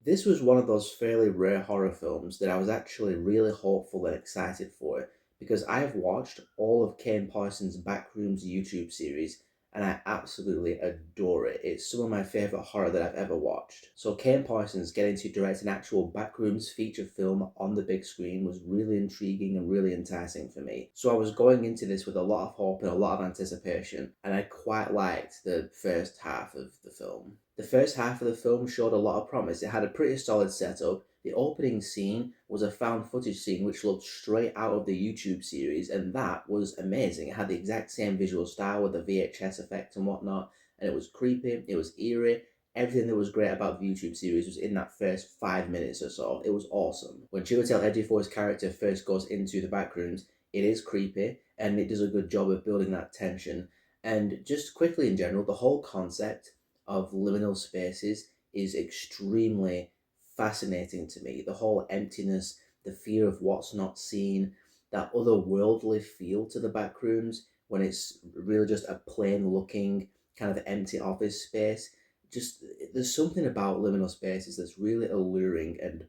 This was one of those fairly rare horror films that I was actually really hopeful and excited for because I've watched all of Kane Parsons' Backrooms YouTube series and I absolutely adore it. It's some of my favorite horror that I've ever watched. So Kane Parsons getting to direct an actual Backrooms feature film on the big screen was really intriguing and really enticing for me. So I was going into this with a lot of hope and a lot of anticipation, and I quite liked the first half of the film. The first half of the film showed a lot of promise. It had a pretty solid setup. The opening scene was a found footage scene which looked straight out of the YouTube series, and that was amazing. It had the exact same visual style with the VHS effect and whatnot, and it was creepy, it was eerie. Everything that was great about the YouTube series was in that first 5 minutes or so. It was awesome. When Chiwetel Ejiofor's character first goes into the back rooms, it is creepy, and it does a good job of building that tension. And just quickly in general, the whole concept of liminal spaces is extremely fascinating to me. The whole emptiness, the fear of what's not seen, that otherworldly feel to the back rooms when it's really just a plain looking kind of empty office space. Just there's something about liminal spaces that's really alluring and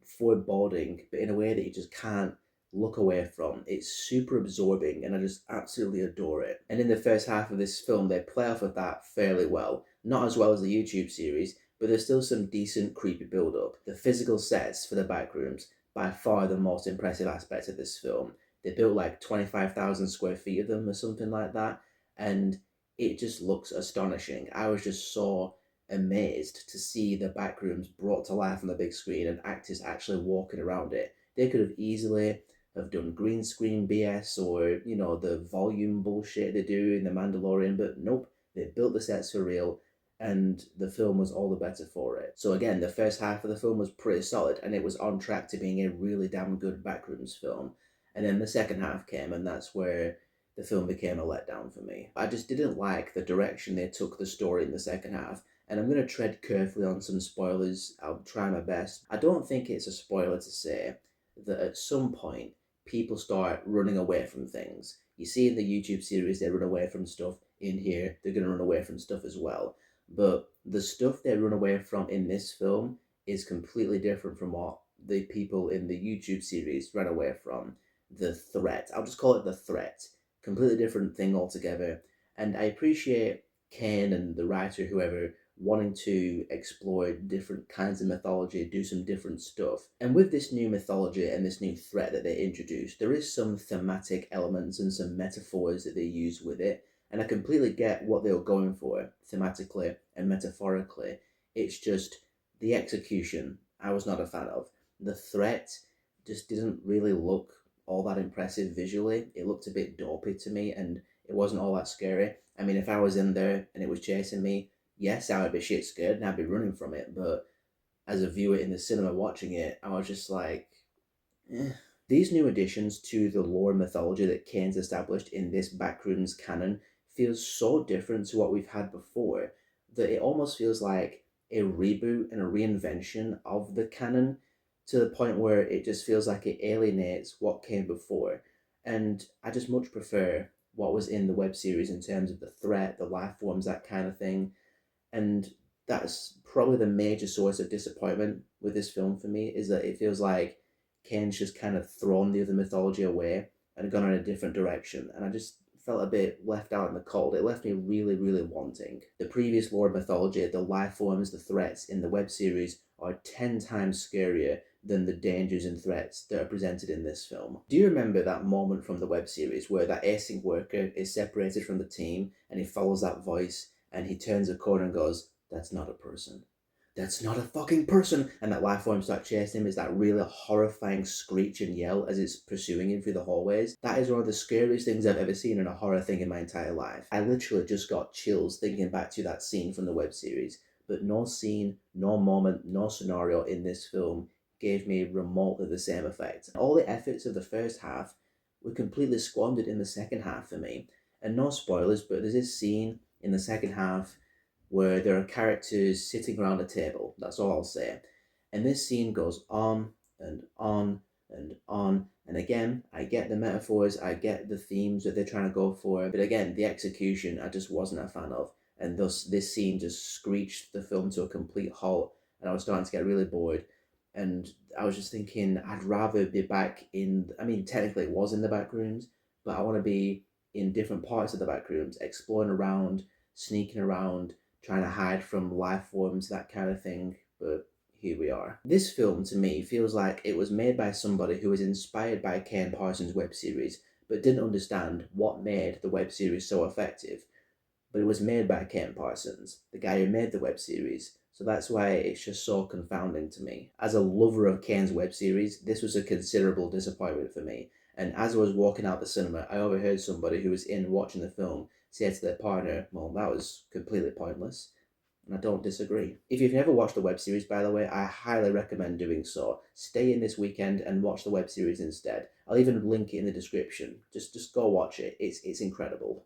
foreboding, but in a way that you just can't look away from. It's super absorbing and I just absolutely adore it. And in the first half of this film, they play off of that fairly well. Not as well as the YouTube series, but there's still some decent creepy build up. The physical sets for the backrooms, by far the most impressive aspect of this film. They built like 25,000 square feet of them or something like that, and it just looks astonishing. I was just so amazed to see the backrooms brought to life on the big screen and actors actually walking around it. They could have easily have done green screen BS or, the volume bullshit they do in The Mandalorian, but nope, they built the sets for real and the film was all the better for it. So again, the first half of the film was pretty solid and it was on track to being a really damn good Backrooms film. And then the second half came and that's where the film became a letdown for me. I just didn't like the direction they took the story in the second half, and I'm going to tread carefully on some spoilers. I'll try my best. I don't think it's a spoiler to say that at some point people start running away from things. You see in the YouTube series they run away from stuff. In here they're going to run away from stuff as well. But the stuff they run away from in this film is completely different from what the people in the YouTube series ran away from. The threat. I'll just call it the threat. Completely different thing altogether. And I appreciate Kane and the writer, whoever, wanting to explore different kinds of mythology, do some different stuff. And with this new mythology and this new threat that they introduced, there is some thematic elements and some metaphors that they use with it. And I completely get what they were going for thematically and metaphorically. It's just the execution I was not a fan of. The threat just didn't really look all that impressive visually. It looked a bit dopey to me and it wasn't all that scary. I mean, if I was in there and it was chasing me, yes, I would be shit scared and I'd be running from it. But as a viewer in the cinema watching it, I was just like, eh. These new additions to the lore mythology that Kane's established in this Backrooms canon feels so different to what we've had before that it almost feels like a reboot and a reinvention of the canon to the point where it just feels like it alienates what came before. And I just much prefer what was in the web series in terms of the threat, the life forms, that kind of thing. And that's probably the major source of disappointment with this film for me is that it feels like Kane's just kind of thrown the other mythology away and gone in a different direction. And I just felt a bit left out in the cold. It left me really, really wanting. The previous lore mythology, the life forms, the threats in the web series are 10 times scarier than the dangers and threats that are presented in this film. Do you remember that moment from the web series where that async worker is separated from the team and he follows that voice and he turns a corner and goes, "That's not a person. That's not a fucking person." And that life form starts chasing him. Is that really horrifying screech and yell as it's pursuing him through the hallways. That is one of the scariest things I've ever seen in a horror thing in my entire life. I literally just got chills thinking back to that scene from the web series. But no scene, no moment, no scenario in this film gave me remotely the same effect. All the efforts of the first half were completely squandered in the second half for me. And no spoilers, but there's this scene in the second half where there are characters sitting around a table. That's all I'll say. And this scene goes on and on and on. And again, I get the metaphors, I get the themes that they're trying to go for, but again, the execution I just wasn't a fan of. And thus, this scene just screeched the film to a complete halt. and I was starting to get really bored. And I was just thinking, I'd rather be back in. I mean, technically, it was in the back rooms, but I want to be in different parts of the back rooms, exploring around, sneaking around, trying to hide from life forms, that kind of thing. But here we are. This film, to me, feels like it was made by somebody who was inspired by Ken Parsons' web series, but didn't understand what made the web series so effective. But it was made by Ken Parsons, the guy who made the web series. So that's why it's just so confounding to me. As a lover of Ken's web series, this was a considerable disappointment for me. And as I was walking out the cinema, I overheard somebody who was in watching the film say to their partner, well, that was completely pointless. And I don't disagree. If you've never watched the web series, by the way, I highly recommend doing so. Stay in this weekend and watch the web series instead. I'll even link it in the description. Just go watch it. It's incredible.